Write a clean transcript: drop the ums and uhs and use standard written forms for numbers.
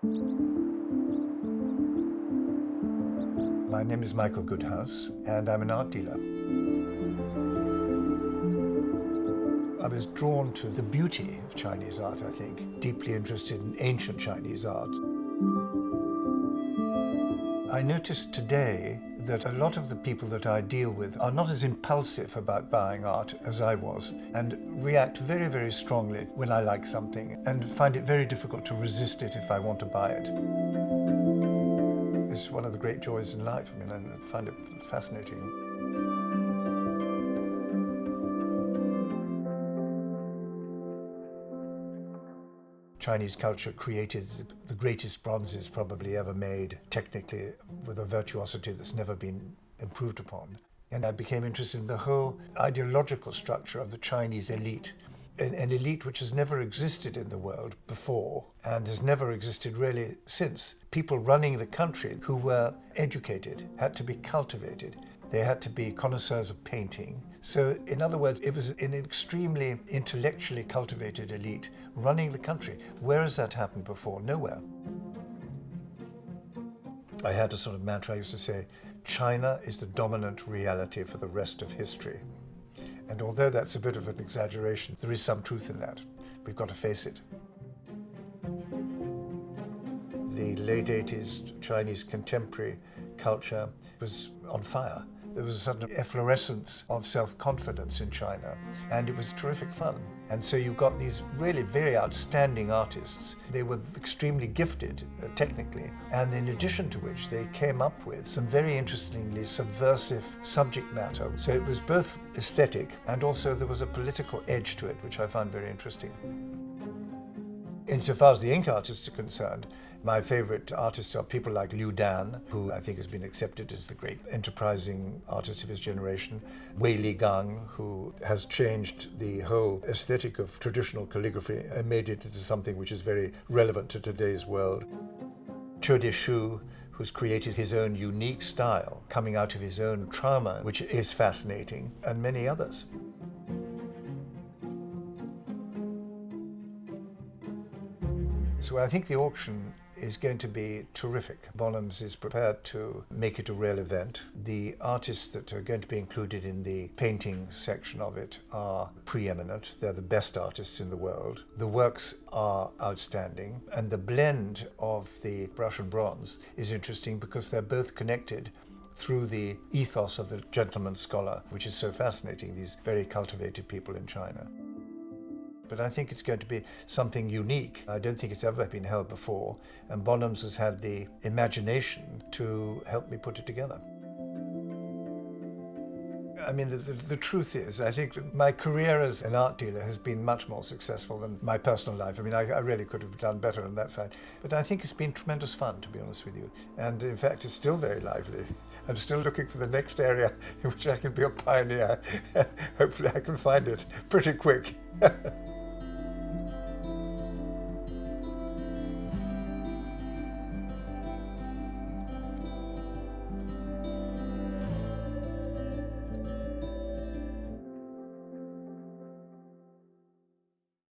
My name is Michael Goedhuis, and I'm an art dealer. I was drawn to the beauty of Chinese art, I think, deeply interested in ancient Chinese art. I noticed today that a lot of the people that I deal with are not as impulsive about buying art as I was, and react very, very strongly when I like something, and find it very difficult to resist it if I want to buy it. It's one of the great joys in life. I find it fascinating. Chinese culture created the greatest bronzes probably ever made, technically, with a virtuosity that's never been improved upon. And I became interested in the whole ideological structure of the Chinese elite, an elite which has never existed in the world before and has never existed really since. People running the country who were educated, had to be cultivated. They had to be connoisseurs of painting. So, in other words, it was an extremely intellectually cultivated elite running the country. Where has that happened before? Nowhere. I had a sort of mantra. I used to say, China is the dominant reality for the rest of history. And although that's a bit of an exaggeration, there is some truth in that. We've got to face it. The late 80s Chinese contemporary culture was on fire. There was a sudden efflorescence of self-confidence in China, and it was terrific fun. And so you got these really very outstanding artists. They were extremely gifted technically, and in addition to which they came up with some very interestingly subversive subject matter. So it was both aesthetic and also there was a political edge to it, which I found very interesting. Insofar as the ink artists are concerned, my favorite artists are people like Liu Dan, who I think has been accepted as the great enterprising artist of his generation, Wei Li Gang, who has changed the whole aesthetic of traditional calligraphy and made it into something which is very relevant to today's world, Qiu Dishu, who's created his own unique style, coming out of his own trauma, which is fascinating, and many others. So I think the auction is going to be terrific. Bonhams is prepared to make it a real event. The artists that are going to be included in the painting section of it are preeminent. They're the best artists in the world. The works are outstanding. And the blend of the brush and bronze is interesting because they're both connected through the ethos of the gentleman scholar, which is so fascinating, these very cultivated people in China. But I think it's going to be something unique. I don't think it's ever been held before, and Bonhams has had the imagination to help me put it together. I mean, the truth is, I think that my career as an art dealer has been much more successful than my personal life. I mean, I really could have done better on that side. But I think it's been tremendous fun, to be honest with you. And in fact, it's still very lively. I'm still looking for the next area in which I can be a pioneer. Hopefully I can find it pretty quick.